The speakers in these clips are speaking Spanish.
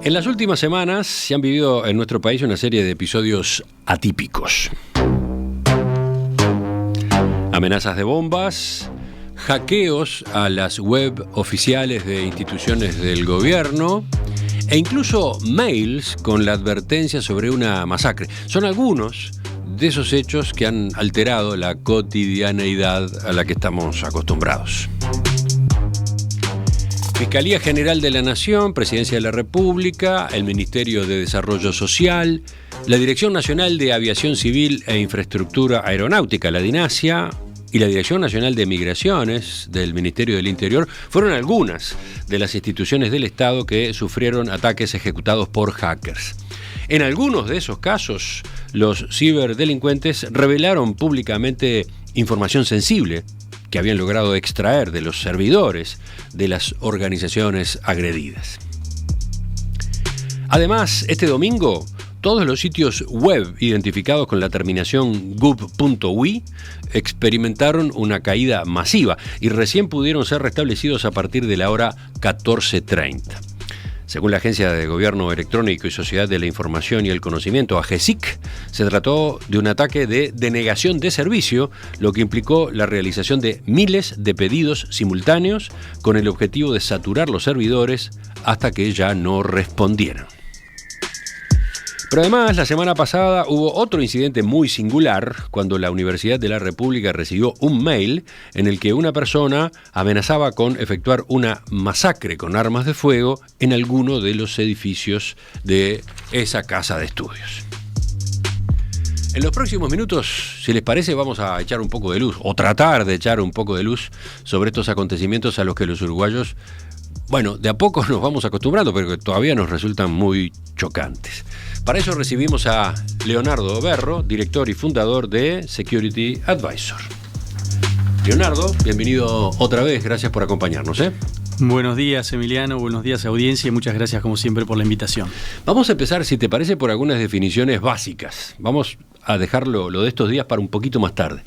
En las últimas semanas se han vivido en nuestro país una serie de episodios atípicos. Amenazas de bombas, hackeos a las web oficiales de instituciones del gobierno e incluso mails con la advertencia sobre una masacre. Son algunos de esos hechos que han alterado la cotidianeidad a la que estamos acostumbrados. Fiscalía General de la Nación, Presidencia de la República, el Ministerio de Desarrollo Social, la Dirección Nacional de Aviación Civil e Infraestructura Aeronáutica, la DINASIA, y la Dirección Nacional de Migraciones del Ministerio del Interior fueron algunas de las instituciones del Estado que sufrieron ataques ejecutados por hackers. En algunos de esos casos, los ciberdelincuentes revelaron públicamente información sensible que habían logrado extraer de los servidores de las organizaciones agredidas. Además, este domingo, todos los sitios web identificados con la terminación gov.ui experimentaron una caída masiva y recién pudieron ser restablecidos a partir de la hora 14:30. Según la Agencia de Gobierno Electrónico y Sociedad de la Información y el Conocimiento, AGESIC, se trató de un ataque de denegación de servicio, lo que implicó la realización de miles de pedidos simultáneos con el objetivo de saturar los servidores hasta que ya no respondieran. Pero además, la semana pasada hubo otro incidente muy singular cuando la Universidad de la República recibió un mail en el que una persona amenazaba con efectuar una masacre con armas de fuego en alguno de los edificios de esa casa de estudios. En los próximos minutos, si les parece, vamos a echar un poco de luz, o tratar de echar un poco de luz sobre estos acontecimientos a los que los uruguayos, de a poco nos vamos acostumbrando, pero que todavía nos resultan muy chocantes. Para eso recibimos a Leonardo Berro, director y fundador de Security Advisor. Leonardo, bienvenido otra vez, gracias por acompañarnos. Buenos días, Emiliano, buenos días, audiencia, y muchas gracias como siempre por la invitación. Vamos a empezar, si te parece, por algunas definiciones básicas. Vamos a dejarlo lo de estos días para un poquito más tarde.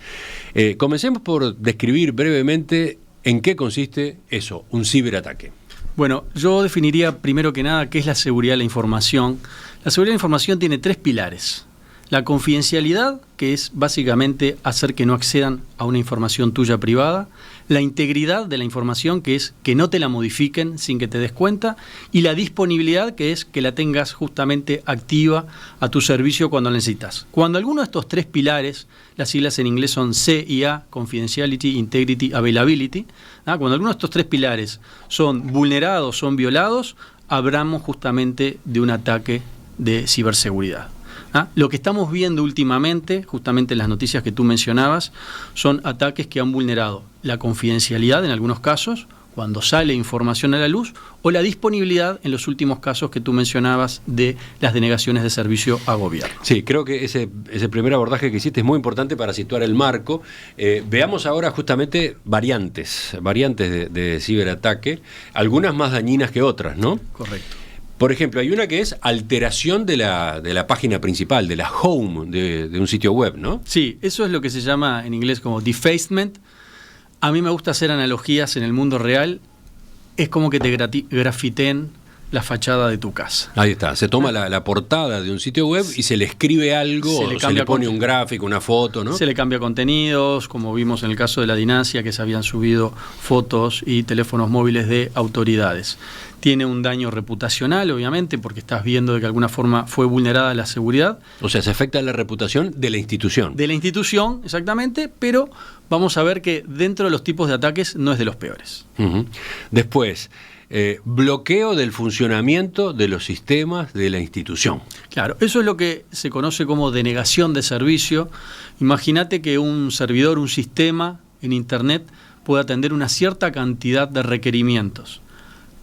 Comencemos por describir brevemente en qué consiste eso, un ciberataque. Bueno, yo definiría primero que nada qué es la seguridad de la información. La seguridad de la información tiene 3 pilares. La confidencialidad, que es básicamente hacer que no accedan a una información tuya privada. La integridad de la información, que es que no te la modifiquen sin que te des cuenta. Y la disponibilidad, que es que la tengas justamente activa a tu servicio cuando la necesitas. Cuando alguno de estos 3 pilares, las siglas en inglés son CIA, Confidentiality, Integrity, Availability, cuando alguno de estos 3 pilares son vulnerados, son violados, hablamos justamente de un ataque de ciberseguridad. Lo que estamos viendo últimamente, justamente en las noticias que tú mencionabas, son ataques que han vulnerado la confidencialidad en algunos casos, cuando sale información a la luz, o la disponibilidad en los últimos casos que tú mencionabas de las denegaciones de servicio a gobierno. Sí, creo que ese primer abordaje que hiciste es muy importante para situar el marco. Veamos ahora justamente variantes de ciberataque, algunas más dañinas que otras, ¿no? Correcto. Por ejemplo, hay una que es alteración de la página principal, de la home de un sitio web, ¿no? Sí, eso es lo que se llama en inglés como defacement. A mí me gusta hacer analogías en el mundo real. Es como que te grafiteen la fachada de tu casa. Ahí está, se toma la portada de un sitio web y se le escribe algo, se le pone un gráfico, una foto, ¿no? Se le cambia contenidos, como vimos en el caso de la DINASIA, que se habían subido fotos y teléfonos móviles de autoridades. Tiene un daño reputacional, obviamente, porque estás viendo de que de alguna forma fue vulnerada la seguridad. O sea, se afecta la reputación de la institución. De la institución, exactamente, pero vamos a ver que dentro de los tipos de ataques no es de los peores. Uh-huh. Después, bloqueo del funcionamiento de los sistemas de la institución. Claro, eso es lo que se conoce como denegación de servicio. Imagínate que un servidor, un sistema en Internet puede atender una cierta cantidad de requerimientos.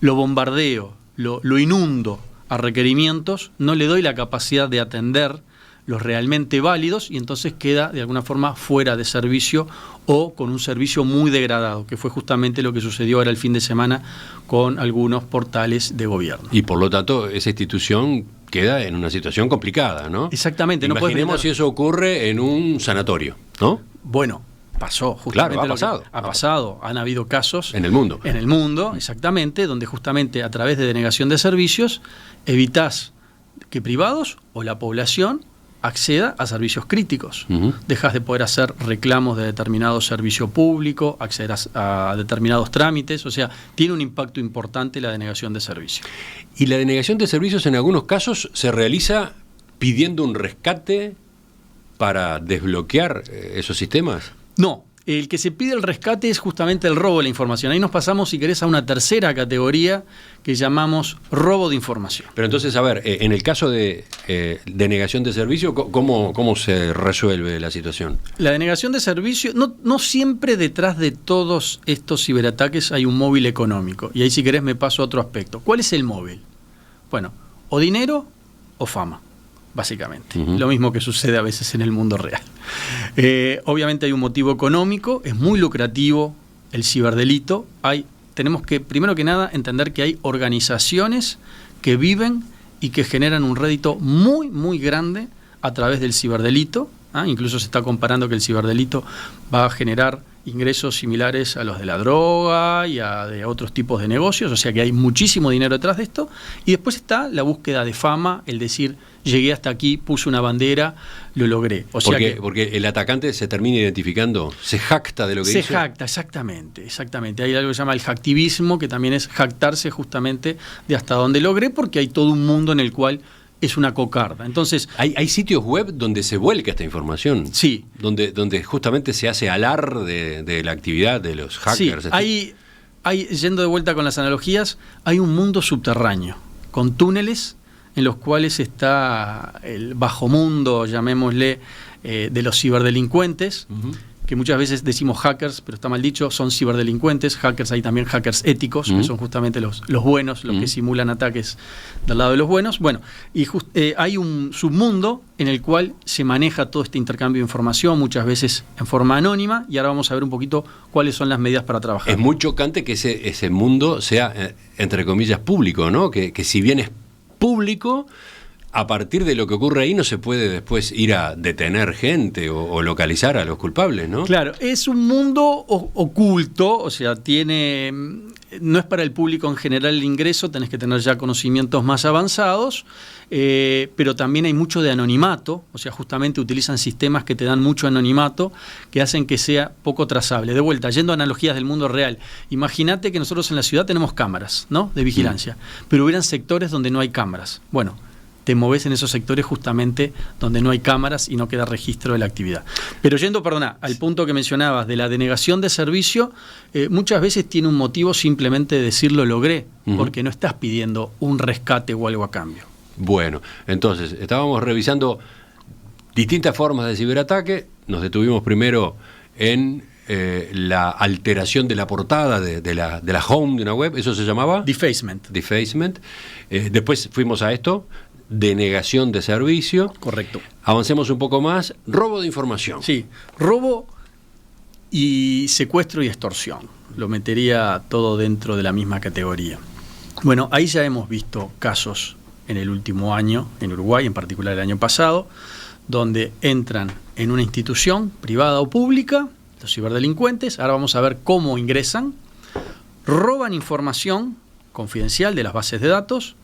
Lo bombardeo, lo inundo a requerimientos, no le doy la capacidad de atender los realmente válidos y entonces queda de alguna forma fuera de servicio o con un servicio muy degradado, que fue justamente lo que sucedió ahora el fin de semana con algunos portales de gobierno. Y por lo tanto, esa institución queda en una situación complicada, ¿no? Exactamente. Imaginemos si eso ocurre en un sanatorio, ¿no? Bueno, pasó, justamente. Claro, ha pasado. Han habido casos en el mundo. En el mundo, exactamente, donde justamente a través de denegación de servicios evitás que privados o la población acceda a servicios críticos. Dejas de poder hacer reclamos de determinado servicio público, acceder a determinados trámites, o sea, tiene un impacto importante la denegación de servicios. Y la denegación de servicios en algunos casos se realiza pidiendo un rescate para desbloquear esos sistemas. No, el que se pide el rescate es justamente el robo de la información. Ahí nos pasamos, si querés, a una tercera categoría que llamamos robo de información. Pero entonces, a ver, en el caso de denegación de servicio, ¿cómo se resuelve la situación? La denegación de servicio, no siempre detrás de todos estos ciberataques hay un móvil económico. Y ahí, si querés, me paso a otro aspecto. ¿Cuál es el móvil? Bueno, o dinero o fama, básicamente. Lo mismo que sucede a veces en el mundo real. Obviamente hay un motivo económico, es muy lucrativo el ciberdelito. Tenemos que, primero que nada, entender que hay organizaciones que viven y que generan un rédito muy, muy grande a través del ciberdelito. Incluso se está comparando que el ciberdelito va a generar ingresos similares a los de la droga y de otros tipos de negocios, o sea que hay muchísimo dinero detrás de esto. Y después está la búsqueda de fama, el decir, llegué hasta aquí, puse una bandera, lo logré. O sea porque el atacante se termina identificando, se jacta de lo que hizo. Se jacta, exactamente. Hay algo que se llama el hacktivismo, que también es jactarse justamente de hasta dónde logré, porque hay todo un mundo en el cual es una cocarda. Entonces, ¿Hay sitios web donde se vuelca esta información? Sí. Donde justamente se hace alarde de la actividad de los hackers. Sí, yendo de vuelta con las analogías, hay un mundo subterráneo, con túneles en los cuales está el bajo mundo, llamémosle, de los ciberdelincuentes, que muchas veces decimos hackers, pero está mal dicho, son ciberdelincuentes. Hackers, hay también hackers éticos, que son justamente los buenos, los que simulan ataques del lado de los buenos. Bueno, y hay un submundo en el cual se maneja todo este intercambio de información, muchas veces en forma anónima, y ahora vamos a ver un poquito cuáles son las medidas para trabajar. Es muy chocante que ese mundo sea, entre comillas, público, ¿no? Que si bien es público, a partir de lo que ocurre ahí no se puede después ir a detener gente o localizar a los culpables, ¿no? Claro, es un mundo oculto, o sea, no es para el público en general el ingreso, tenés que tener ya conocimientos más avanzados, pero también hay mucho de anonimato, o sea, justamente utilizan sistemas que te dan mucho anonimato, que hacen que sea poco trazable. De vuelta, yendo a analogías del mundo real, imagínate que nosotros en la ciudad tenemos cámaras, ¿no?, de vigilancia, pero hubieran sectores donde no hay cámaras. Bueno, te moves en esos sectores justamente donde no hay cámaras y no queda registro de la actividad. Pero yendo, al punto que mencionabas de la denegación de servicio, muchas veces tiene un motivo simplemente de decir lo logré, porque no estás pidiendo un rescate o algo a cambio. Bueno, entonces, estábamos revisando distintas formas de ciberataque, nos detuvimos primero en la alteración de la portada de la home de una web, ¿eso se llamaba? Defacement. Después fuimos a esto, denegación de servicio. Correcto. Avancemos un poco más, robo de información. Sí, robo y secuestro y extorsión. Lo metería todo dentro de la misma categoría. Bueno, ahí ya hemos visto casos en el último año, en Uruguay, en particular el año pasado, donde entran en una institución privada o pública, los ciberdelincuentes, ahora vamos a ver cómo ingresan, roban información confidencial de las bases de datos,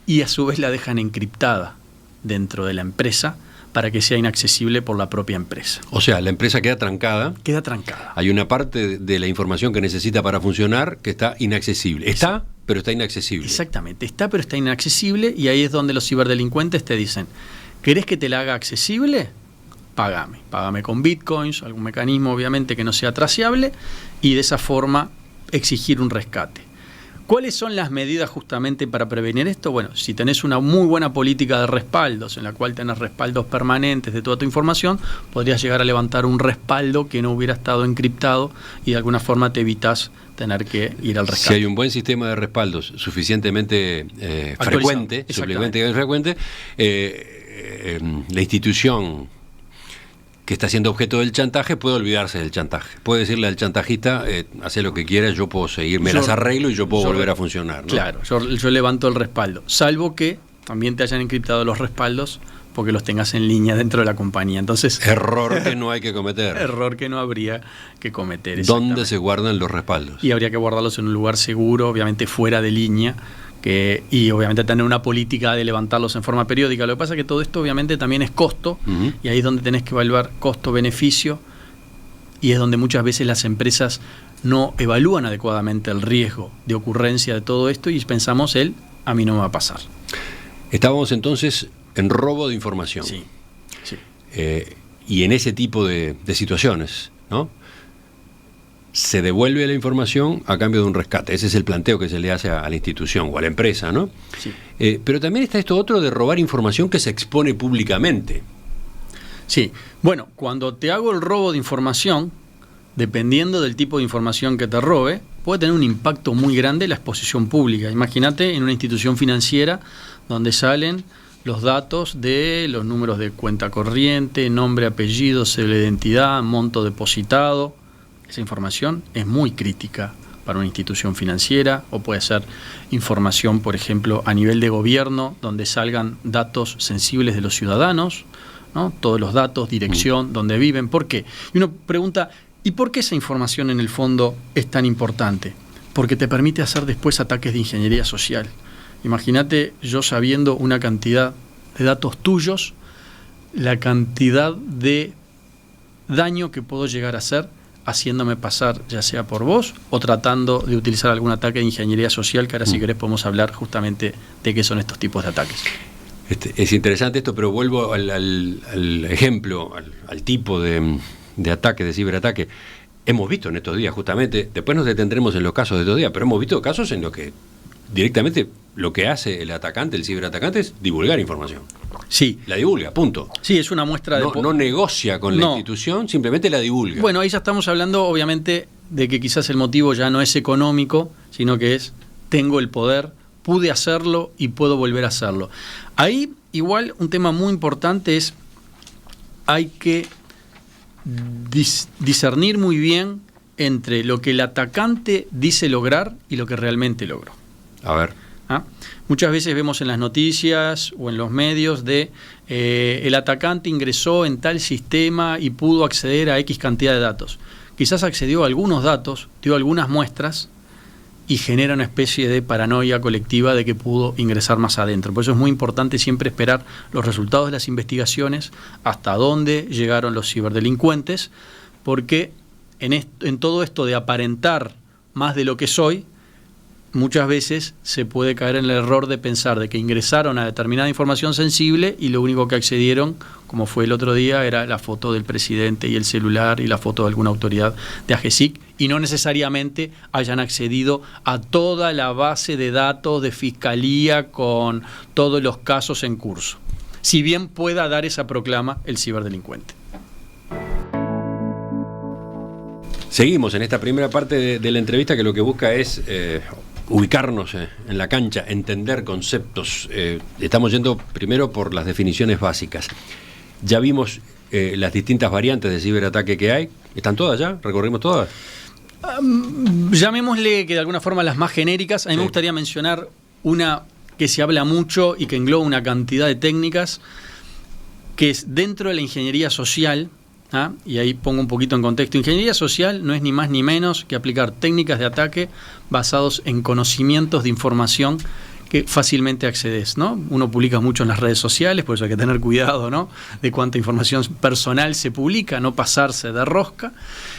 y a su vez la dejan encriptada dentro de la empresa para que sea inaccesible por la propia empresa. O sea, la empresa queda trancada. Queda trancada. Hay una parte de la información que necesita para funcionar que está inaccesible. Pero está inaccesible. Exactamente, pero está inaccesible, y ahí es donde los ciberdelincuentes te dicen, ¿querés que te la haga accesible? Págame con bitcoins, algún mecanismo obviamente que no sea traceable, y de esa forma exigir un rescate. ¿Cuáles son las medidas justamente para prevenir esto? Bueno, si tenés una muy buena política de respaldos, en la cual tenés respaldos permanentes de toda tu información, podrías llegar a levantar un respaldo que no hubiera estado encriptado, y de alguna forma te evitas tener que ir al rescate. Si hay un buen sistema de respaldos suficientemente frecuente, la institución que está siendo objeto del chantaje puede olvidarse del chantaje. Puede decirle al chantajista, hace lo que quieras, yo puedo seguir, las arreglo y yo puedo volver a funcionar, ¿no? Claro, yo levanto el respaldo, salvo que también te hayan encriptado los respaldos porque los tengas en línea dentro de la compañía. Entonces, error que no hay que cometer. Error que no habría que cometer. ¿Dónde se guardan los respaldos? Y habría que guardarlos en un lugar seguro, obviamente fuera de línea, y obviamente tener una política de levantarlos en forma periódica. Lo que pasa es que todo esto obviamente también es costo, y ahí es donde tenés que evaluar costo-beneficio, y es donde muchas veces las empresas no evalúan adecuadamente el riesgo de ocurrencia de todo esto y pensamos a mí no me va a pasar. Estábamos entonces en robo de información. Sí, sí. Y en ese tipo de situaciones, ¿no? Se devuelve la información a cambio de un rescate. Ese es el planteo que se le hace a la institución o a la empresa, ¿no? Sí. Pero también está esto otro de robar información que se expone públicamente. Sí. Bueno, cuando te hago el robo de información, dependiendo del tipo de información que te robe, puede tener un impacto muy grande la exposición pública. Imagínate en una institución financiera donde salen los datos de los números de cuenta corriente, nombre, apellido, cédula de identidad, monto depositado. Esa información es muy crítica para una institución financiera, o puede ser información, por ejemplo, a nivel de gobierno, donde salgan datos sensibles de los ciudadanos, ¿no? Todos los datos, dirección, dónde viven. ¿Por qué? Y uno pregunta, ¿y por qué esa información en el fondo es tan importante? Porque te permite hacer después ataques de ingeniería social. Imagínate yo sabiendo una cantidad de datos tuyos, la cantidad de daño que puedo llegar a hacer haciéndome pasar ya sea por vos o tratando de utilizar algún ataque de ingeniería social, que ahora si querés podemos hablar justamente de qué son estos tipos de ataques. Es interesante esto, pero vuelvo al ejemplo, al tipo de ataque, de ciberataque. Hemos visto en estos días justamente, después nos detendremos en los casos de estos días, pero hemos visto casos en los que directamente lo que hace el atacante, el ciberatacante, es divulgar información. Sí. La divulga, punto. Sí, es una muestra de... No negocia con la institución, simplemente la divulga. Bueno, ahí ya estamos hablando, obviamente, de que quizás el motivo ya no es económico, sino que es, tengo el poder, pude hacerlo y puedo volver a hacerlo. Ahí, igual, un tema muy importante es, hay que discernir muy bien entre lo que el atacante dice lograr y lo que realmente logró. A ver. Muchas veces vemos en las noticias o en los medios de el atacante ingresó en tal sistema y pudo acceder a X cantidad de datos. Quizás accedió a algunos datos, dio algunas muestras y genera una especie de paranoia colectiva de que pudo ingresar más adentro. Por eso es muy importante siempre esperar los resultados de las investigaciones, hasta dónde llegaron los ciberdelincuentes, porque en todo esto de aparentar más de lo que soy, muchas veces se puede caer en el error de pensar de que ingresaron a determinada información sensible y lo único que accedieron, como fue el otro día, era la foto del presidente y el celular y la foto de alguna autoridad de AGESIC, y no necesariamente hayan accedido a toda la base de datos de Fiscalía con todos los casos en curso, si bien pueda dar esa proclama el ciberdelincuente. Seguimos en esta primera parte de la entrevista, que lo que busca es ubicarnos en la cancha, entender conceptos. Estamos yendo primero por las definiciones básicas. Ya vimos las distintas variantes de ciberataque que hay. ¿Están todas ya? ¿Recorrimos todas? Llamémosle que de alguna forma las más genéricas. A mí me gustaría mencionar una que se habla mucho y que engloba una cantidad de técnicas, que es dentro de la ingeniería social. Y ahí pongo un poquito en contexto. Ingeniería social no es ni más ni menos que aplicar técnicas de ataque basados en conocimientos de información que fácilmente accedes, ¿no? Uno publica mucho en las redes sociales, por eso hay que tener cuidado, ¿no?, de cuánta información personal se publica, no pasarse de rosca,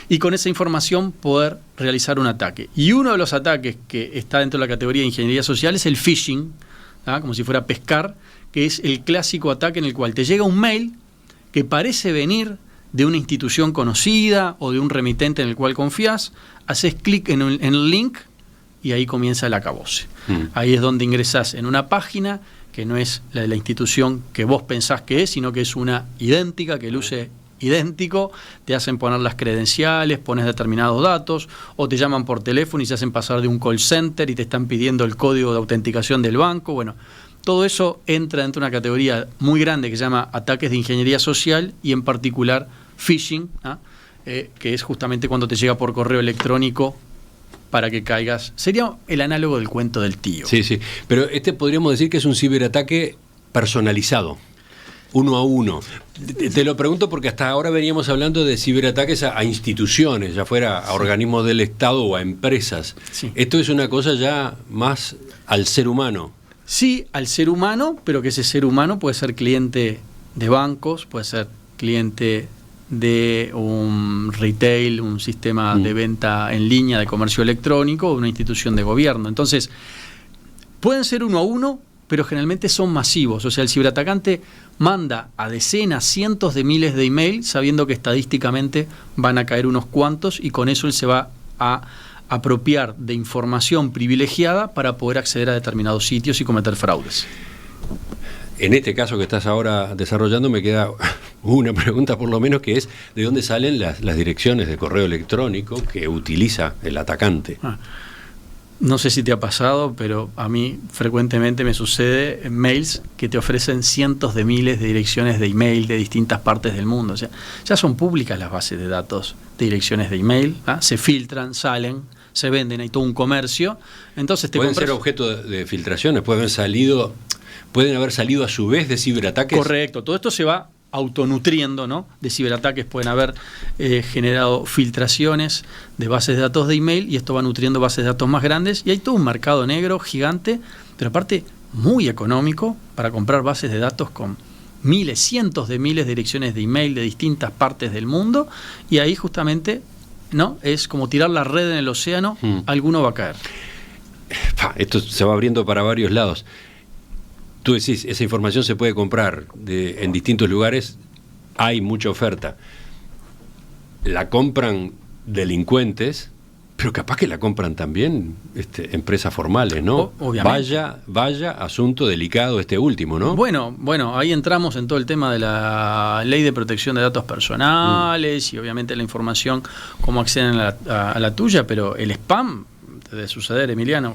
y con esa información poder realizar un ataque. Y uno de los ataques que está dentro de la categoría de ingeniería social es el phishing, como si fuera pescar, que es el clásico ataque en el cual te llega un mail que parece venir de una institución conocida o de un remitente en el cual confías, haces clic en el link y ahí comienza el acabose. Ahí es donde ingresás en una página que no es la de la institución que vos pensás que es, sino que es una idéntica, que luce idéntico, te hacen poner las credenciales, pones determinados datos, o te llaman por teléfono y se hacen pasar de un call center y te están pidiendo el código de autenticación del banco. Bueno, todo eso entra dentro de una categoría muy grande que se llama ataques de ingeniería social, y en particular phishing, que es justamente cuando te llega por correo electrónico para que caigas. Sería el análogo del cuento del tío. Sí, sí. Pero podríamos decir que es un ciberataque personalizado. uno a uno. Te lo pregunto porque hasta ahora veníamos hablando de ciberataques a instituciones, ya fuera a organismos del Estado o a empresas. Sí. Esto es una cosa ya más al ser humano. Sí, al ser humano, pero que ese ser humano puede ser cliente de bancos, puede ser cliente de un retail, un sistema de venta en línea de comercio electrónico, una institución de gobierno. Entonces, pueden ser uno a uno, pero generalmente son masivos. O sea, el ciberatacante manda a decenas, cientos de miles de emails sabiendo que estadísticamente van a caer unos cuantos, y con eso él se va a apropiar de información privilegiada para poder acceder a determinados sitios y cometer fraudes. En este caso que estás ahora desarrollando me queda una pregunta por lo menos, que es ¿de dónde salen las direcciones de correo electrónico que utiliza el atacante? No sé si te ha pasado, pero a mí frecuentemente me sucede en mails que te ofrecen cientos de miles de direcciones de email de distintas partes del mundo. O sea, ya son públicas las bases de datos de direcciones de email, se filtran, salen, se venden, hay todo un comercio. Entonces pueden ser objeto de filtraciones, pueden haber salido a su vez de ciberataques. Correcto, todo esto se va autonutriendo, ¿no? De ciberataques. Pueden haber generado filtraciones de bases de datos de email, y esto va nutriendo bases de datos más grandes, y hay todo un mercado negro gigante, pero aparte muy económico, para comprar bases de datos con miles, cientos de miles de direcciones de email de distintas partes del mundo, y ahí justamente, ¿no? Es como tirar la red en el océano, alguno va a caer. Esto se va abriendo para varios lados. Tú decís, esa información se puede comprar en distintos lugares, hay mucha oferta. La compran delincuentes, pero capaz que la compran también empresas formales, ¿no? Obviamente. Vaya asunto delicado este último, ¿no? Bueno, ahí entramos en todo el tema de la ley de protección de datos personales y obviamente la información, cómo acceden a la tuya, pero el spam de suceder, Emiliano,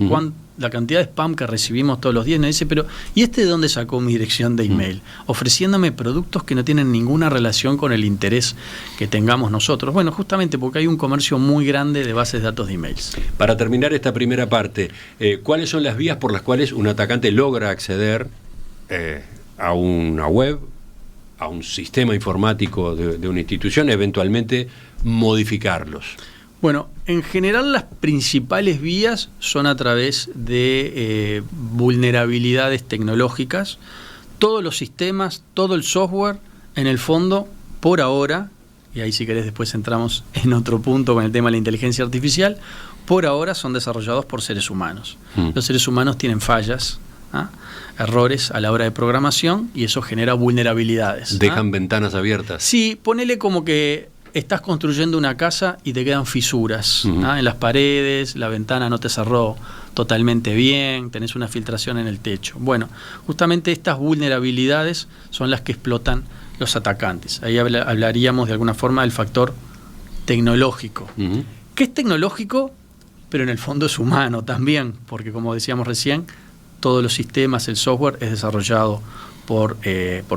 la cantidad de spam que recibimos todos los días, nos dice, pero ¿y de dónde sacó mi dirección de email? Ofreciéndome productos que no tienen ninguna relación con el interés que tengamos nosotros. Bueno, justamente porque hay un comercio muy grande de bases de datos de emails. Para terminar esta primera parte, ¿cuáles son las vías por las cuales un atacante logra acceder a una web, a un sistema informático de una institución, eventualmente modificarlos? Bueno, en general las principales vías son a través de vulnerabilidades tecnológicas. Todos los sistemas, todo el software, en el fondo, por ahora, y ahí si querés después entramos en otro punto con el tema de la inteligencia artificial, por ahora son desarrollados por seres humanos. Los seres humanos tienen fallas, errores a la hora de programación, y eso genera vulnerabilidades. ¿Dejan ventanas abiertas? Sí, ponele como que estás construyendo una casa y te quedan fisuras en las paredes, la ventana no te cerró totalmente bien, tenés una filtración en el techo. Bueno, justamente estas vulnerabilidades son las que explotan los atacantes. Ahí hablaríamos de alguna forma del factor tecnológico, que es tecnológico, pero en el fondo es humano también, porque como decíamos recién, todos los sistemas, el software es desarrollado por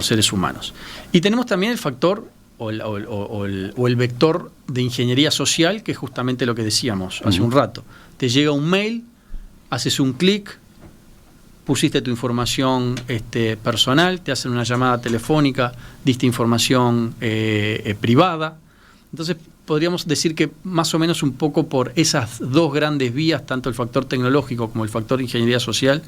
seres humanos. Y tenemos también el factor o el vector de ingeniería social, que es justamente lo que decíamos hace un rato. Te llega un mail, haces un clic, pusiste tu información personal, te hacen una llamada telefónica, diste información privada. Entonces podríamos decir que más o menos un poco por esas dos grandes vías, tanto el factor tecnológico como el factor ingeniería social,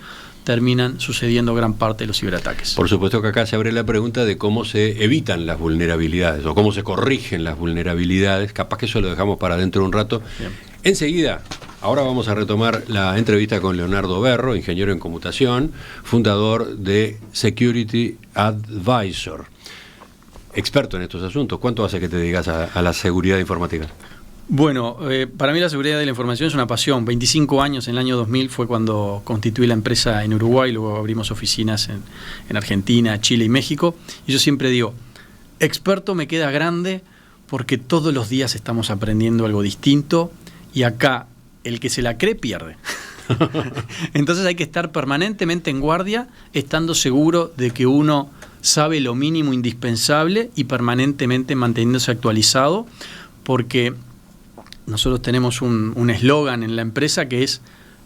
terminan sucediendo gran parte de los ciberataques. Por supuesto que acá se abre la pregunta de cómo se evitan las vulnerabilidades o cómo se corrigen las vulnerabilidades. Capaz que eso lo dejamos para dentro de un rato. Bien. Enseguida, ahora vamos a retomar la entrevista con Leonardo Berro, ingeniero en computación, fundador de Security Advisor, experto en estos asuntos. ¿Cuánto hace que te dedicas a la seguridad informática? Bueno, para mí la seguridad de la información es una pasión. 25 años, en el año 2000 fue cuando constituí la empresa en Uruguay, luego abrimos oficinas en Argentina, Chile y México. Y yo siempre digo, experto me queda grande porque todos los días estamos aprendiendo algo distinto, y acá el que se la cree pierde. Entonces hay que estar permanentemente en guardia, estando seguro de que uno sabe lo mínimo indispensable y permanentemente manteniéndose actualizado, porque nosotros tenemos un eslogan en la empresa que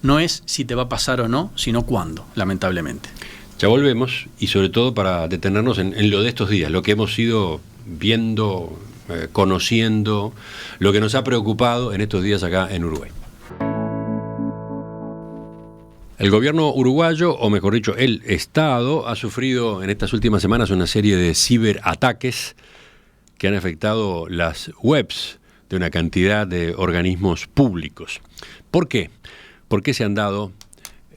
no es si te va a pasar o no, sino cuándo, lamentablemente. Ya volvemos, y sobre todo para detenernos en lo de estos días, lo que hemos ido viendo, conociendo, lo que nos ha preocupado en estos días acá en Uruguay. El gobierno uruguayo, o mejor dicho, el Estado, ha sufrido en estas últimas semanas una serie de ciberataques que han afectado las webs de una cantidad de organismos públicos. ¿Por qué? ¿Por qué se han dado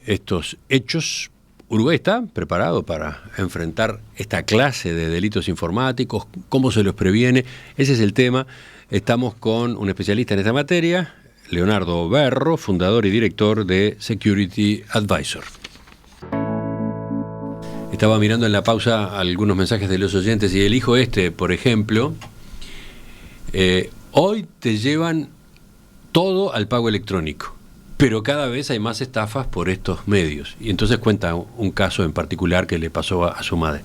estos hechos? Uruguay está preparado para enfrentar esta clase de delitos informáticos. ¿Cómo se los previene? Ese es el tema. Estamos con un especialista en esta materia, Leonardo Berro, fundador y director de Security Advisor. Estaba mirando en la pausa algunos mensajes de los oyentes y elijo este, por ejemplo. Hoy te llevan todo al pago electrónico, pero cada vez hay más estafas por estos medios. Y entonces cuenta un caso en particular que le pasó a su madre.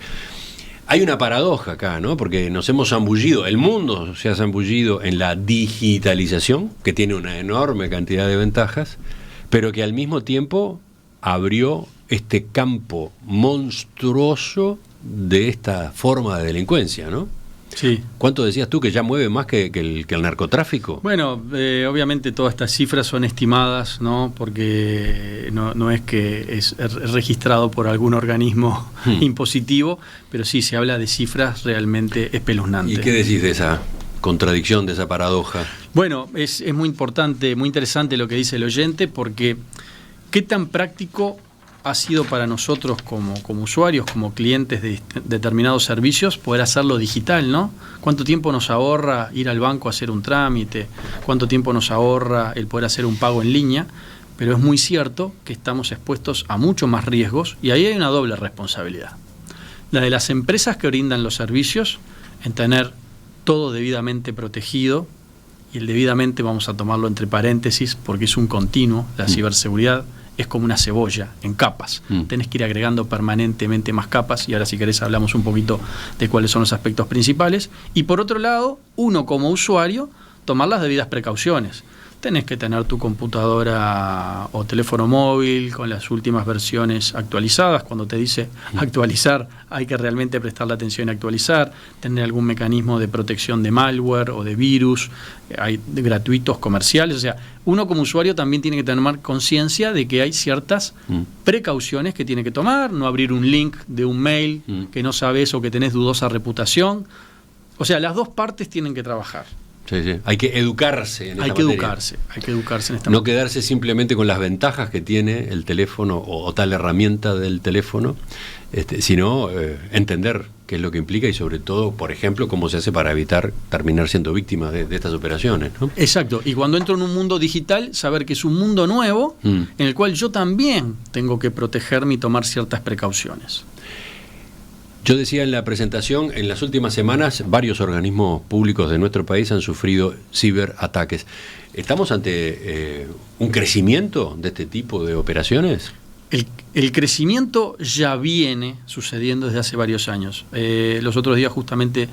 Hay una paradoja acá, ¿no? Porque nos hemos zambullido, el mundo se ha zambullido en la digitalización, que tiene una enorme cantidad de ventajas, pero que al mismo tiempo abrió este campo monstruoso de esta forma de delincuencia, ¿no? Sí. ¿Cuánto decías tú que ya mueve más que el narcotráfico? Bueno, obviamente todas estas cifras son estimadas, ¿no? Porque no es que es registrado por algún organismo impositivo, pero sí se habla de cifras realmente espeluznantes. ¿Y qué decís de esa contradicción, de esa paradoja? Bueno, es muy importante, muy interesante lo que dice el oyente, porque ¿qué tan práctico ha sido para nosotros como usuarios, como clientes de determinados servicios, poder hacerlo digital, ¿no? ¿Cuánto tiempo nos ahorra ir al banco a hacer un trámite? ¿Cuánto tiempo nos ahorra el poder hacer un pago en línea? Pero es muy cierto que estamos expuestos a mucho más riesgos y ahí hay una doble responsabilidad. La de las empresas que brindan los servicios en tener todo debidamente protegido, y el debidamente vamos a tomarlo entre paréntesis porque es un continuo, la ciberseguridad es como una cebolla, en capas. Tenés que ir agregando permanentemente más capas, y ahora si querés hablamos un poquito de cuáles son los aspectos principales. Y por otro lado, uno como usuario, tomar las debidas precauciones. Tenés que tener tu computadora o teléfono móvil con las últimas versiones actualizadas. Cuando te dice actualizar, hay que realmente prestarle atención a actualizar. Tener algún mecanismo de protección de malware o de virus, hay gratuitos, comerciales. O sea, uno como usuario también tiene que tener conciencia de que hay ciertas precauciones que tiene que tomar. No abrir un link de un mail que no sabes o que tenés dudosa reputación. O sea, las dos partes tienen que trabajar. Sí, sí. Hay que educarse en esta materia. Hay que educarse en esta No materia. quedarse simplemente con las ventajas que tiene el teléfono o tal herramienta del teléfono, sino entender qué es lo que implica y sobre todo, por ejemplo, cómo se hace para evitar terminar siendo víctima de estas operaciones, ¿no? Exacto. Y cuando entro en un mundo digital, saber que es un mundo nuevo en el cual yo también tengo que protegerme y tomar ciertas precauciones. Yo decía en la presentación, en las últimas semanas varios organismos públicos de nuestro país han sufrido ciberataques. ¿Estamos ante un crecimiento de este tipo de operaciones? El crecimiento ya viene sucediendo desde hace varios años. Los otros días justamente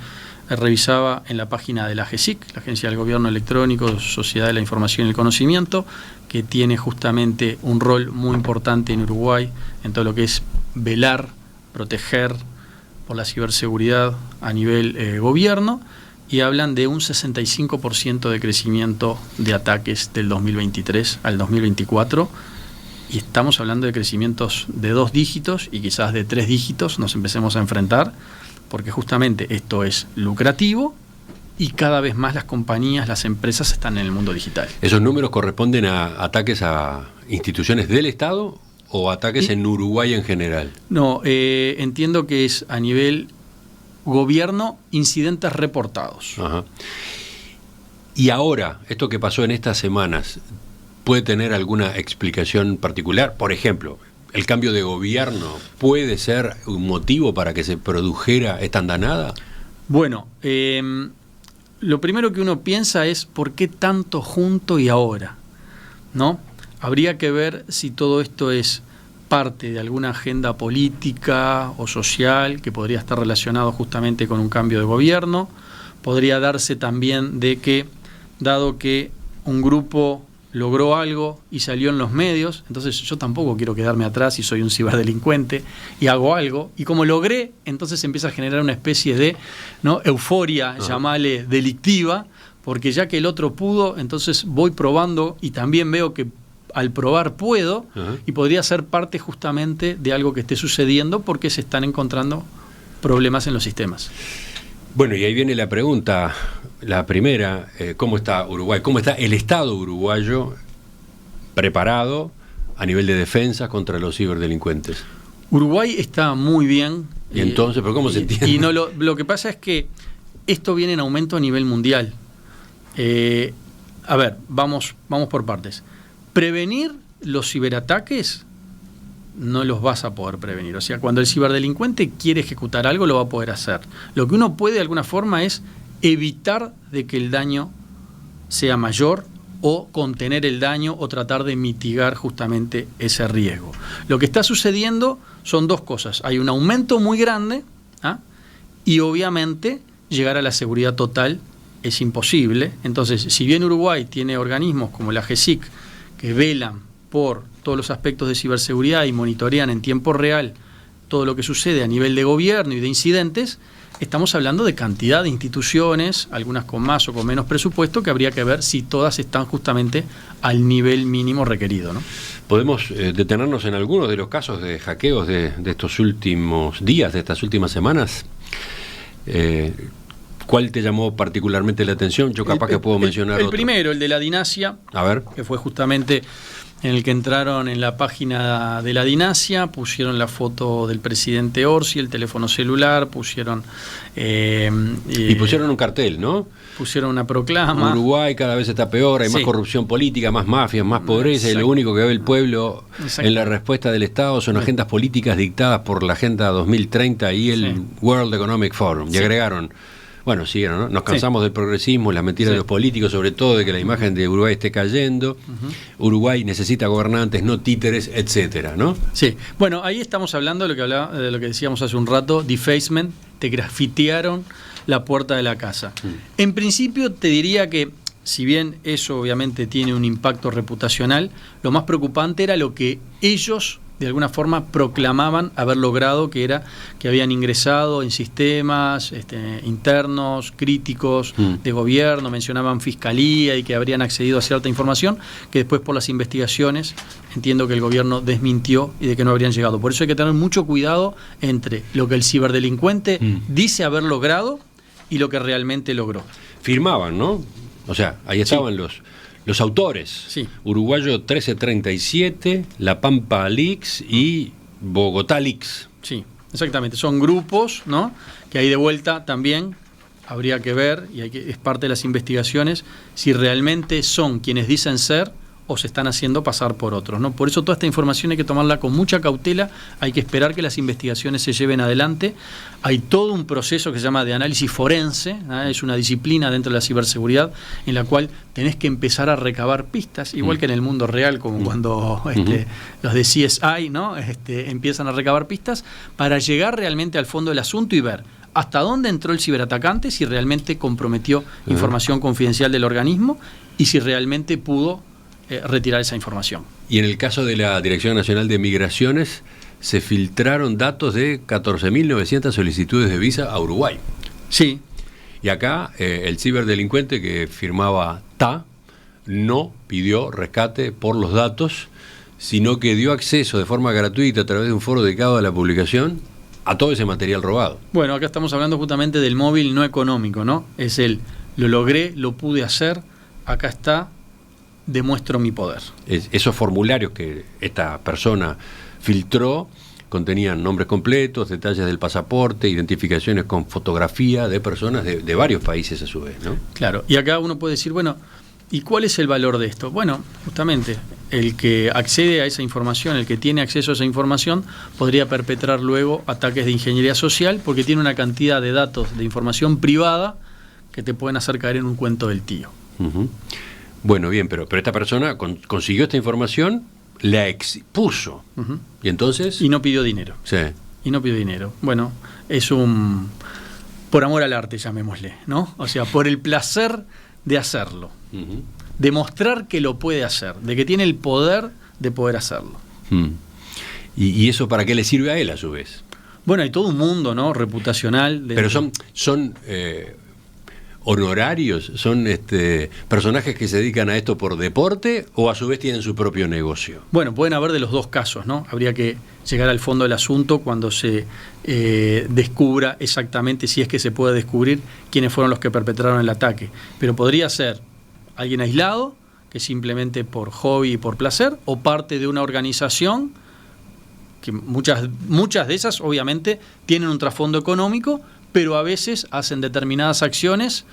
revisaba en la página de la AGESIC, la Agencia del Gobierno Electrónico, Sociedad de la Información y el Conocimiento, que tiene justamente un rol muy importante en Uruguay en todo lo que es velar, proteger por la ciberseguridad a nivel gobierno, y hablan de un 65% de crecimiento de ataques del 2023 al 2024, y estamos hablando de crecimientos de 2 dígitos y quizás de 3 dígitos nos empecemos a enfrentar, porque justamente esto es lucrativo y cada vez más las compañías, las empresas están en el mundo digital. ¿Esos números corresponden a ataques a instituciones del Estado o ataques en Uruguay en general? No, entiendo que es a nivel gobierno, incidentes reportados. Ajá. Y ahora, esto que pasó en estas semanas, ¿puede tener alguna explicación particular? Por ejemplo, ¿el cambio de gobierno puede ser un motivo para que se produjera esta andanada? Bueno, lo primero que uno piensa es ¿por qué tanto junto y ahora? ¿No? Habría que ver si todo esto es parte de alguna agenda política o social que podría estar relacionado justamente con un cambio de gobierno. Podría darse también de que, dado que un grupo logró algo y salió en los medios, entonces yo tampoco quiero quedarme atrás y soy un ciberdelincuente y hago algo, y como logré, entonces empieza a generar una especie de, ¿no?, euforia, llamale delictiva, porque ya que el otro pudo, entonces voy probando y también veo que al probar puedo, y podría ser parte justamente de algo que esté sucediendo porque se están encontrando problemas en los sistemas. Bueno, y ahí viene la pregunta, la primera, ¿cómo está Uruguay? ¿Cómo está el Estado uruguayo preparado a nivel de defensa contra los ciberdelincuentes? Uruguay está muy bien. ¿Y entonces, pero cómo se entiende? Y no, lo que pasa es que esto viene en aumento a nivel mundial. A ver, vamos por partes. Prevenir los ciberataques no los vas a poder prevenir. O sea, cuando el ciberdelincuente quiere ejecutar algo, lo va a poder hacer. Lo que uno puede de alguna forma es evitar de que el daño sea mayor, o contener el daño, o tratar de mitigar justamente ese riesgo. Lo que está sucediendo son dos cosas. Hay un aumento muy grande, y obviamente llegar a la seguridad total es imposible. Entonces, si bien Uruguay tiene organismos como la GESIC que velan por todos los aspectos de ciberseguridad y monitorean en tiempo real todo lo que sucede a nivel de gobierno y de incidentes, estamos hablando de cantidad de instituciones, algunas con más o con menos presupuesto, que habría que ver si todas están justamente al nivel mínimo requerido, ¿no? ¿Podemos detenernos en algunos de los casos de hackeos de estos últimos días, de estas últimas semanas? ¿Cuál te llamó particularmente la atención? Yo capaz que puedo mencionar el otro. Primero, el de la Dinasia, a ver, que fue justamente en el que entraron en la página de la Dinasia, pusieron la foto del presidente Orsi, el teléfono celular, pusieron... y pusieron un cartel, ¿no? Pusieron una proclama. Uruguay cada vez está peor, hay más corrupción política, más mafias, más pobreza, y lo único que ve el pueblo en la respuesta del Estado son agendas políticas dictadas por la Agenda 2030 y el World Economic Forum. Y agregaron... Bueno, siguieron, ¿no? Nos cansamos del progresismo, las mentiras de los políticos, sobre todo de que la imagen de Uruguay esté cayendo. Uruguay necesita gobernantes, no títeres, etcétera, ¿no? Sí. Bueno, ahí estamos hablando de lo que decíamos hace un rato, defacement, te grafitearon la puerta de la casa. En principio te diría que, si bien eso obviamente tiene un impacto reputacional, lo más preocupante era lo que ellos de alguna forma proclamaban haber logrado, que era que habían ingresado en sistemas internos, críticos de gobierno, mencionaban fiscalía y que habrían accedido a cierta información que después por las investigaciones entiendo que el gobierno desmintió y de que no habrían llegado. Por eso hay que tener mucho cuidado entre lo que el ciberdelincuente dice haber logrado y lo que realmente logró. Firmaban, ¿no? O sea, ahí estaban los autores, Uruguayo 1337, La Pampa Leaks y Bogotá Leaks. Sí, exactamente. Son grupos, ¿no?, que ahí de vuelta también habría que ver, y es parte de las investigaciones, si realmente son quienes dicen ser o se están haciendo pasar por otros, ¿no? Por eso toda esta información hay que tomarla con mucha cautela, hay que esperar que las investigaciones se lleven adelante. Hay todo un proceso que se llama de análisis forense, es una disciplina dentro de la ciberseguridad en la cual tenés que empezar a recabar pistas, igual que en el mundo real, como cuando los de CSI, ¿no?, empiezan a recabar pistas para llegar realmente al fondo del asunto y ver hasta dónde entró el ciberatacante, si realmente comprometió información confidencial del organismo y si realmente pudo retirar esa información. Y en el caso de la Dirección Nacional de Migraciones, se filtraron datos de 14.900 solicitudes de visa a Uruguay. Sí. Y acá el ciberdelincuente que firmaba TA no pidió rescate por los datos, sino que dio acceso de forma gratuita a través de un foro dedicado a la publicación a todo ese material robado. Bueno, acá estamos hablando justamente del móvil no económico, ¿no? Es lo logré, lo pude hacer, acá está, demuestro mi poder. Esos formularios que esta persona filtró contenían nombres completos, detalles del pasaporte, identificaciones con fotografía de personas de varios países a su vez, ¿no? Claro, y acá uno puede decir, bueno, ¿y cuál es el valor de esto? Bueno, justamente, el que accede a esa información, el que tiene acceso a esa información, podría perpetrar luego ataques de ingeniería social porque tiene una cantidad de datos de información privada que te pueden hacer caer en un cuento del tío. Bueno, bien, pero esta persona consiguió esta información, la expuso. ¿Y entonces? Y no pidió dinero. Sí. Y no pidió dinero. Bueno, es por amor al arte, llamémosle, ¿no? O sea, por el placer de hacerlo. demostrar que lo puede hacer, de que tiene el poder de poder hacerlo. ¿Y eso para qué le sirve a él a su vez? Bueno, hay todo un mundo, ¿no?, reputacional. Pero son honorarios, son personajes que se dedican a esto por deporte o a su vez tienen su propio negocio. Bueno, pueden haber de los dos casos, ¿no? Habría que llegar al fondo del asunto cuando se descubra exactamente, si es que se puede descubrir, quiénes fueron los que perpetraron el ataque. Pero podría ser alguien aislado, que simplemente por hobby y por placer, o parte de una organización que muchas de esas obviamente tienen un trasfondo económico, pero a veces hacen determinadas acciones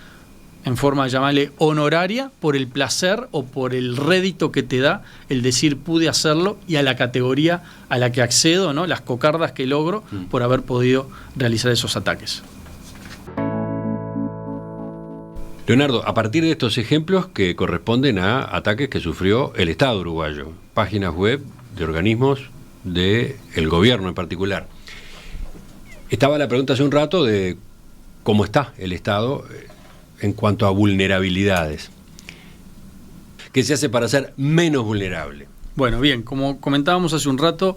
en forma, llamarle, honoraria, por el placer o por el rédito que te da el decir pude hacerlo y a la categoría a la que accedo, ¿no?, las cocardas que logro por haber podido realizar esos ataques. Leonardo, a partir de estos ejemplos que corresponden a ataques que sufrió el Estado uruguayo, páginas web de organismos del gobierno en particular. Estaba la pregunta hace un rato de cómo está el Estado en cuanto a vulnerabilidades. ¿Qué se hace para ser menos vulnerable? Bueno, bien, como comentábamos hace un rato,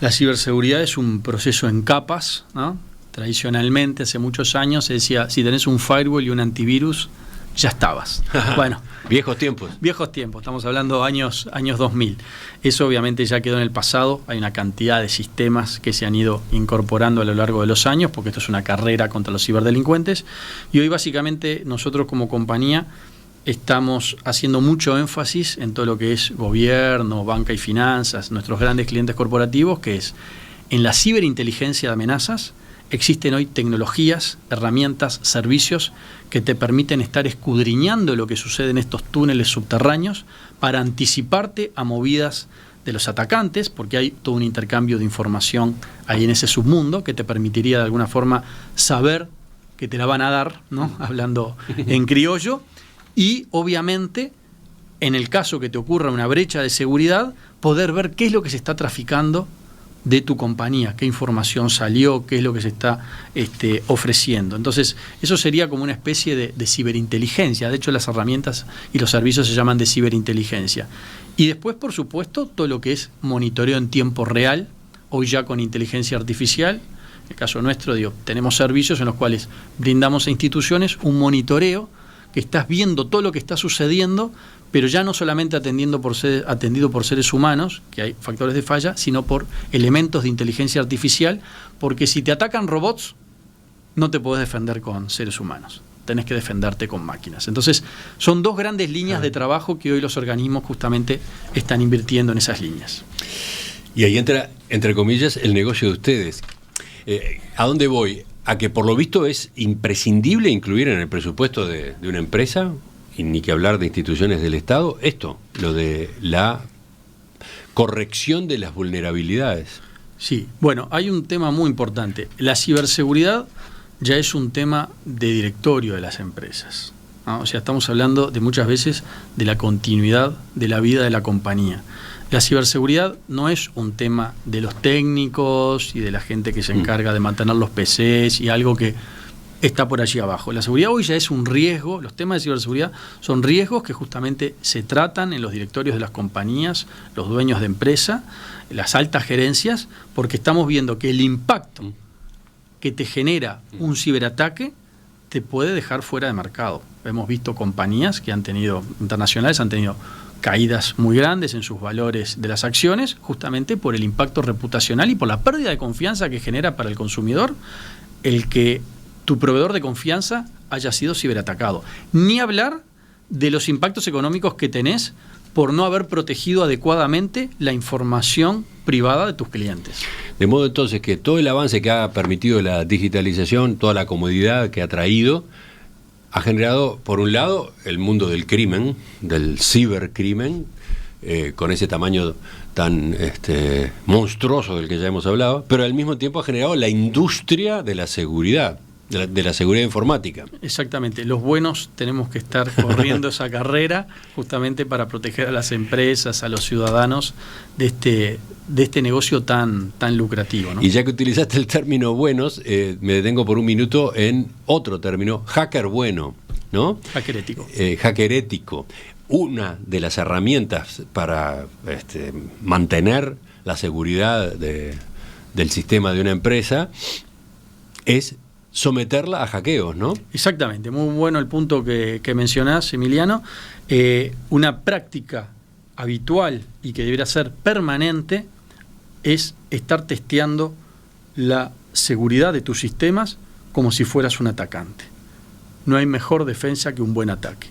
la ciberseguridad es un proceso en capas, ¿no? Tradicionalmente, hace muchos años, se decía, si tenés un firewall y un antivirus, ya estabas. Bueno, viejos tiempos, estamos hablando años 2000. Eso obviamente ya quedó en el pasado. Hay una cantidad de sistemas que se han ido incorporando a lo largo de los años, porque esto es una carrera contra los ciberdelincuentes. Y hoy básicamente nosotros como compañía estamos haciendo mucho énfasis en todo lo que es gobierno, banca y finanzas, nuestros grandes clientes corporativos, que es en la ciberinteligencia de amenazas. Existen hoy tecnologías, herramientas, servicios que te permiten estar escudriñando lo que sucede en estos túneles subterráneos para anticiparte a movidas de los atacantes, porque hay todo un intercambio de información ahí en ese submundo que te permitiría de alguna forma saber que te la van a dar, ¿no?, hablando en criollo, y obviamente en el caso que te ocurra una brecha de seguridad, poder ver qué es lo que se está traficando de tu compañía, qué información salió, qué es lo que se está ofreciendo. Entonces, eso sería como una especie de ciberinteligencia. De hecho, las herramientas y los servicios se llaman de ciberinteligencia. Y después, por supuesto, todo lo que es monitoreo en tiempo real, hoy ya con inteligencia artificial. En el caso nuestro, tenemos servicios en los cuales brindamos a instituciones un monitoreo, que estás viendo todo lo que está sucediendo, pero ya no solamente atendido por seres humanos, que hay factores de falla, sino por elementos de inteligencia artificial, porque si te atacan robots, no te podés defender con seres humanos, tenés que defenderte con máquinas. Entonces, son dos grandes líneas de trabajo que hoy los organismos justamente están invirtiendo en esas líneas. Y ahí entra, entre comillas, el negocio de ustedes. ¿A dónde voy? A que por lo visto es imprescindible incluir en el presupuesto de una empresa, y ni que hablar de instituciones del Estado, esto, lo de la corrección de las vulnerabilidades. Sí, bueno, hay un tema muy importante. La ciberseguridad ya es un tema de directorio de las empresas, ¿no? O sea, estamos hablando de muchas veces de la continuidad de la vida de la compañía. La ciberseguridad no es un tema de los técnicos y de la gente que se encarga de mantener los PCs y algo que está por allí abajo. La seguridad hoy ya es un riesgo. Los temas de ciberseguridad son riesgos que justamente se tratan en los directorios de las compañías, los dueños de empresa, las altas gerencias, porque estamos viendo que el impacto que te genera un ciberataque te puede dejar fuera de mercado. Hemos visto compañías que internacionales han tenido caídas muy grandes en sus valores de las acciones, justamente por el impacto reputacional y por la pérdida de confianza que genera para el consumidor el que tu proveedor de confianza haya sido ciberatacado. Ni hablar de los impactos económicos que tenés por no haber protegido adecuadamente la información privada de tus clientes. De modo entonces que todo el avance que ha permitido la digitalización, toda la comodidad que ha traído, ha generado, por un lado, el mundo del crimen, del cibercrimen, con ese tamaño tan monstruoso del que ya hemos hablado, pero al mismo tiempo ha generado la industria de la seguridad, de la seguridad informática. Exactamente, los buenos tenemos que estar corriendo esa carrera justamente para proteger a las empresas, a los ciudadanos de este negocio tan lucrativo, ¿no? Y ya que utilizaste el término buenos, me detengo por un minuto en otro término, hacker bueno, ¿no? Hacker ético. Hacker ético. una de las herramientas para mantener la seguridad del sistema de una empresa es someterla a hackeos, ¿no? Exactamente, muy bueno el punto que mencionás, Emiliano. Una práctica habitual y que debería ser permanente es estar testeando la seguridad de tus sistemas como si fueras un atacante. No hay mejor defensa que un buen ataque.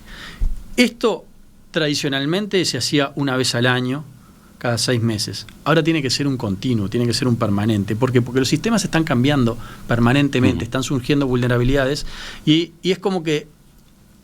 Esto tradicionalmente se hacía una vez al año, cada 6 meses. Ahora tiene que ser un continuo, tiene que ser un permanente. ¿Por qué? Porque los sistemas están cambiando permanentemente, están surgiendo vulnerabilidades y es como que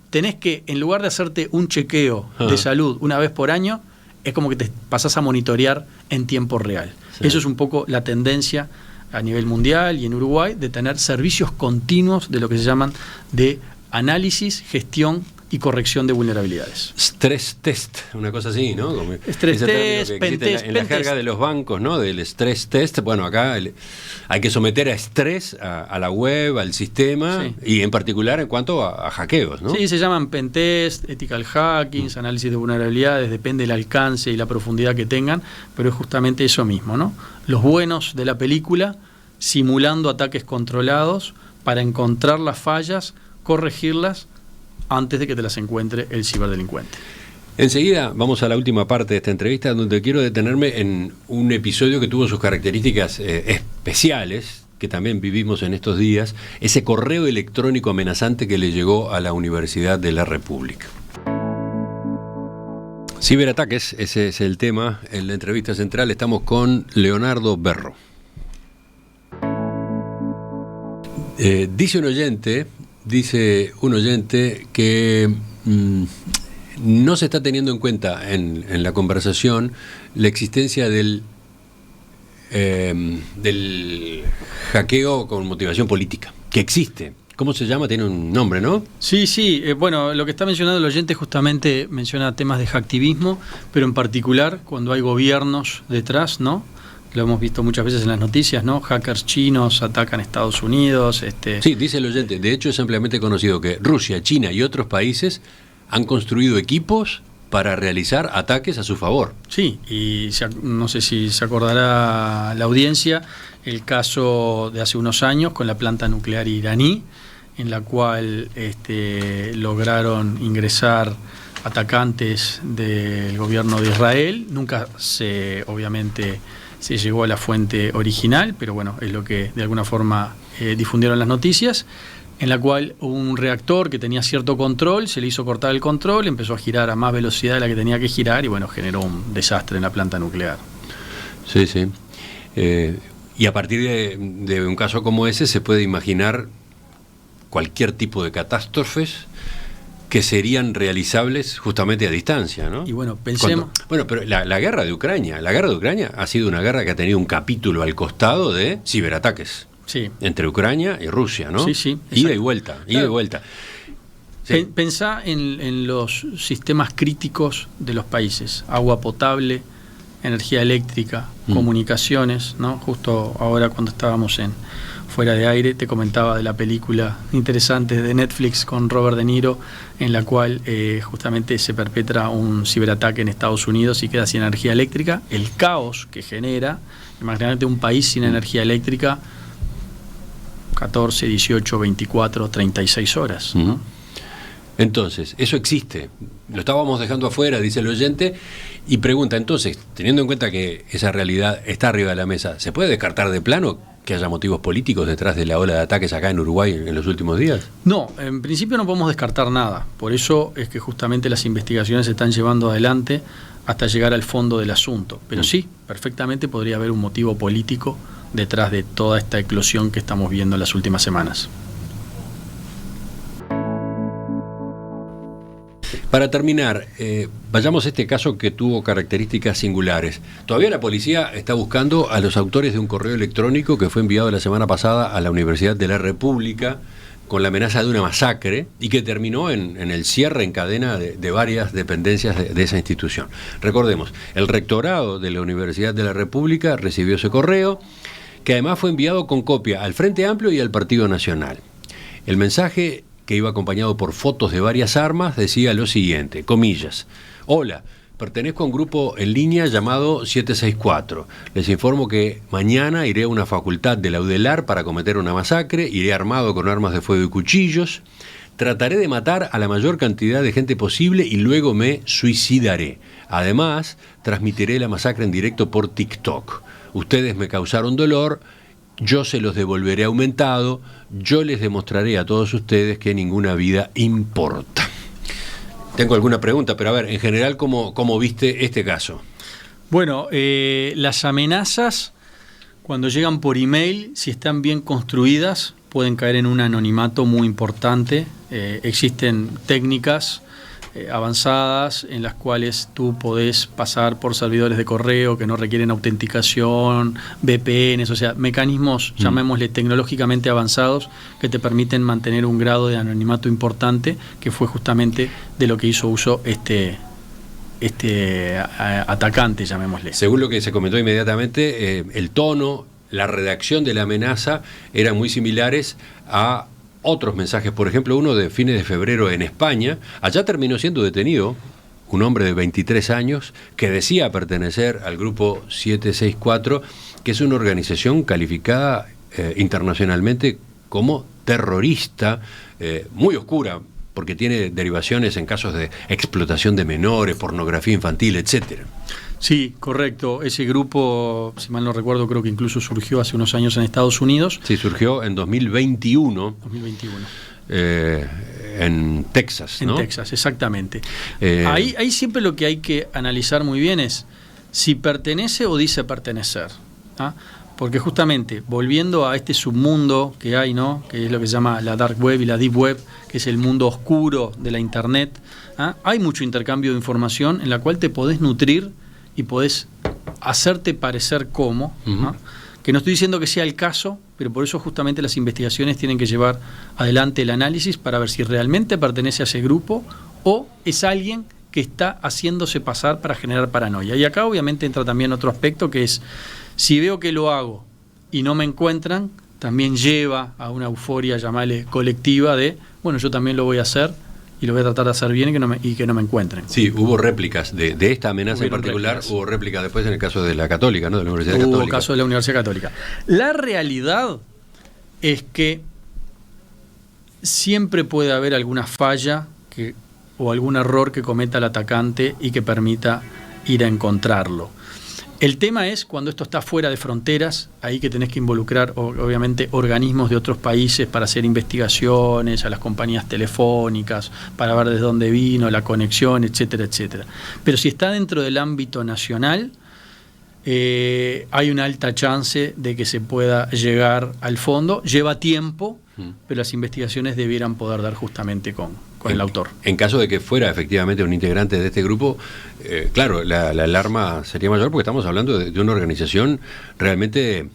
tenés que, en lugar de hacerte un chequeo de salud una vez por año, es como que te pasás a monitorear en tiempo real. Sí. Eso es un poco la tendencia a nivel mundial y en Uruguay de tener servicios continuos de lo que se llaman de análisis, gestión y corrección de vulnerabilidades. Stress test, una cosa así, ¿no? Como stress test, pen test. En la jerga de los bancos, ¿no? Del stress test. Bueno, acá hay que someter a estrés a la web, al sistema, sí. Y en particular en cuanto a hackeos, ¿no? Sí, se llaman pen test, ethical hackings, análisis de vulnerabilidades, depende del alcance y la profundidad que tengan, pero es justamente eso mismo, ¿no? Los buenos de la película simulando ataques controlados para encontrar las fallas, corregirlas antes de que te las encuentre el ciberdelincuente. Enseguida vamos a la última parte de esta entrevista, donde quiero detenerme en un episodio que tuvo sus características especiales, que también vivimos en estos días, ese correo electrónico amenazante que le llegó a la Universidad de la República. Ciberataques, ese es el tema. En la entrevista central estamos con Leonardo Berro. Dice un oyente que no se está teniendo en cuenta en la conversación la existencia del hackeo con motivación política, que existe. ¿Cómo se llama? Tiene un nombre, ¿no? Sí, bueno, lo que está mencionando el oyente justamente menciona temas de hacktivismo, pero en particular cuando hay gobiernos detrás, ¿no? Lo hemos visto muchas veces en las noticias, ¿no? Hackers chinos atacan Estados Unidos. Sí, dice el oyente. De hecho, es ampliamente conocido que Rusia, China y otros países han construido equipos para realizar ataques a su favor. Sí, y no sé si se acordará la audiencia el caso de hace unos años con la planta nuclear iraní, en la cual lograron ingresar atacantes del gobierno de Israel. Nunca obviamente se llegó a la fuente original, pero bueno, es lo que de alguna forma difundieron las noticias, en la cual un reactor que tenía cierto control, se le hizo cortar el control, empezó a girar a más velocidad de la que tenía que girar y bueno, generó un desastre en la planta nuclear. Sí. Y a partir de un caso como ese se puede imaginar cualquier tipo de catástrofes que serían realizables justamente a distancia, ¿no? Y bueno, pensemos... Pero la guerra de Ucrania ha sido una guerra que ha tenido un capítulo al costado de ciberataques. Sí. Entre Ucrania y Rusia, ¿no? Sí. Ida y vuelta. Sí. Pensá en los sistemas críticos de los países. Agua potable, energía eléctrica, comunicaciones, ¿no? Justo ahora cuando estábamos fuera de aire, te comentaba de la película interesante de Netflix con Robert De Niro, en la cual justamente se perpetra un ciberataque en Estados Unidos y queda sin energía eléctrica. El caos que genera, imagínate un país sin energía eléctrica, 14, 18, 24, 36 horas. ¿No? Entonces, eso existe. Lo estábamos dejando afuera, dice el oyente, y pregunta, entonces, teniendo en cuenta que esa realidad está arriba de la mesa, ¿se puede descartar de plano que haya motivos políticos detrás de la ola de ataques acá en Uruguay en los últimos días? No, en principio no podemos descartar nada. Por eso es que justamente las investigaciones se están llevando adelante hasta llegar al fondo del asunto. Pero sí, perfectamente podría haber un motivo político detrás de toda esta eclosión que estamos viendo en las últimas semanas. Para terminar, vayamos a este caso que tuvo características singulares. Todavía la policía está buscando a los autores de un correo electrónico que fue enviado la semana pasada a la Universidad de la República con la amenaza de una masacre y que terminó en el cierre en cadena de varias dependencias de esa institución. Recordemos, el rectorado de la Universidad de la República recibió ese correo, que además fue enviado con copia al Frente Amplio y al Partido Nacional. El mensaje que iba acompañado por fotos de varias armas, decía lo siguiente, comillas: hola, pertenezco a un grupo en línea llamado 764. Les informo que mañana iré a una facultad de la UDELAR para cometer una masacre, iré armado con armas de fuego y cuchillos, trataré de matar a la mayor cantidad de gente posible y luego me suicidaré. Además, transmitiré la masacre en directo por TikTok. Ustedes me causaron dolor, yo se los devolveré aumentado, yo les demostraré a todos ustedes que ninguna vida importa. Tengo alguna pregunta, pero a ver, en general, ¿cómo viste este caso? Bueno, las amenazas, cuando llegan por email, si están bien construidas, pueden caer en un anonimato muy importante. Existen técnicas avanzadas en las cuales tú podés pasar por servidores de correo que no requieren autenticación, VPNs, o sea, mecanismos, llamémosle tecnológicamente avanzados, que te permiten mantener un grado de anonimato importante, que fue justamente de lo que hizo uso este atacante, llamémosle. Según lo que se comentó inmediatamente, el tono, la redacción de la amenaza eran muy similares a otros mensajes. Por ejemplo, uno de fines de febrero en España. Allá terminó siendo detenido un hombre de 23 años que decía pertenecer al grupo 764, que es una organización calificada internacionalmente como terrorista, muy oscura, porque tiene derivaciones en casos de explotación de menores, pornografía infantil, etcétera. Sí, correcto. Ese grupo, si mal no recuerdo, creo que incluso surgió hace unos años en Estados Unidos. Sí, surgió en 2021. 2021. En Texas, ¿no? En Texas, exactamente. Ahí siempre lo que hay que analizar muy bien es si pertenece o dice pertenecer. ¿Ah? Porque justamente, volviendo a este submundo que hay, ¿no?, que es lo que se llama la dark web y la deep web, que es el mundo oscuro de la internet, ¿ah?, hay mucho intercambio de información en la cual te podés nutrir y podés hacerte parecer como, ¿no? Que no estoy diciendo que sea el caso, pero por eso justamente las investigaciones tienen que llevar adelante el análisis para ver si realmente pertenece a ese grupo o es alguien que está haciéndose pasar para generar paranoia. Y acá obviamente entra también otro aspecto, que es, si veo que lo hago y no me encuentran, también lleva a una euforia, llamarle colectiva, de, bueno, yo también lo voy a hacer y lo voy a tratar de hacer bien y que no me encuentren. Sí, hubo réplicas de esta amenaza en particular, réplicas. Hubo réplicas después en el caso de la Católica, ¿no?, de la Universidad Católica. Hubo caso de la Universidad Católica. La realidad es que siempre puede haber alguna falla o algún error que cometa el atacante y que permita ir a encontrarlo. El tema es cuando esto está fuera de fronteras, ahí que tenés que involucrar obviamente organismos de otros países para hacer investigaciones, a las compañías telefónicas, para ver desde dónde vino, la conexión, etcétera, etcétera. Pero si está dentro del ámbito nacional, hay una alta chance de que se pueda llegar al fondo. Lleva tiempo, pero las investigaciones debieran poder dar justamente con el autor. En caso de que fuera efectivamente un integrante de este grupo, claro, la alarma sería mayor, porque estamos hablando de una organización realmente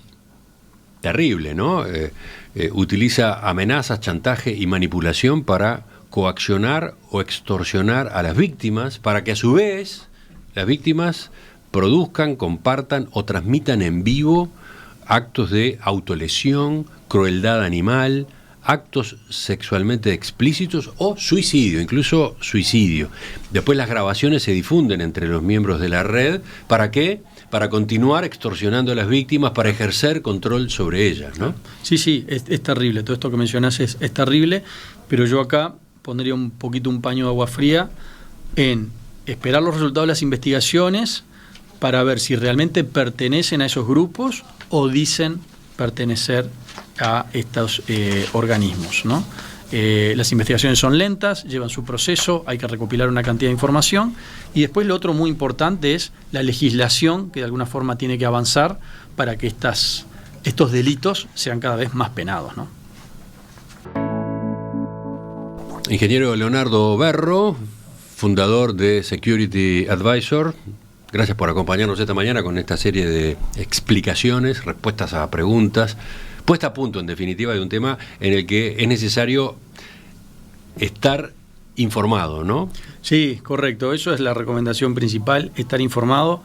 terrible, ¿no? Utiliza amenazas, chantaje y manipulación para coaccionar o extorsionar a las víctimas, para que a su vez las víctimas produzcan, compartan o transmitan en vivo actos de autolesión, crueldad animal, actos sexualmente explícitos o suicidio, incluso suicidio. Después las grabaciones se difunden entre los miembros de la red. ¿Para qué? Para continuar extorsionando a las víctimas, para ejercer control sobre ellas, ¿no? Sí, es terrible. Todo esto que mencionás es terrible, pero yo acá pondría un poquito un paño de agua fría en esperar los resultados de las investigaciones para ver si realmente pertenecen a esos grupos o dicen pertenecer a estos organismos, ¿no? Las investigaciones son lentas, llevan su proceso, hay que recopilar una cantidad de información, y después lo otro muy importante es la legislación, que de alguna forma tiene que avanzar para que estos delitos sean cada vez más penados, ¿no? Ingeniero Leonardo Berro, fundador de Security Advisor, gracias por acompañarnos esta mañana con esta serie de explicaciones, respuestas a preguntas, puesta a punto, en definitiva, de un tema en el que es necesario estar informado, ¿no? Sí, correcto. Eso es la recomendación principal, estar informado.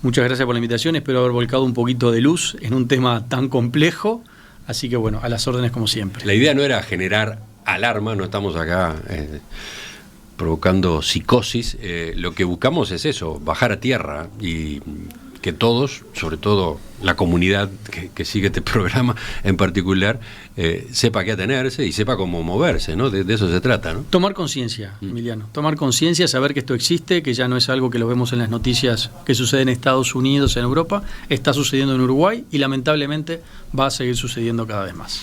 Muchas gracias por la invitación. Espero haber volcado un poquito de luz en un tema tan complejo. Así que, bueno, a las órdenes como siempre. La idea no era generar alarma, no estamos acá provocando psicosis. Lo que buscamos es eso, bajar a tierra y que todos, sobre todo la comunidad que sigue este programa en particular, sepa qué atenerse y sepa cómo moverse, ¿no? De eso se trata, ¿no? Tomar conciencia, Emiliano. Tomar conciencia, saber que esto existe, que ya no es algo que lo vemos en las noticias que sucede en Estados Unidos, en Europa, está sucediendo en Uruguay y lamentablemente va a seguir sucediendo cada vez más.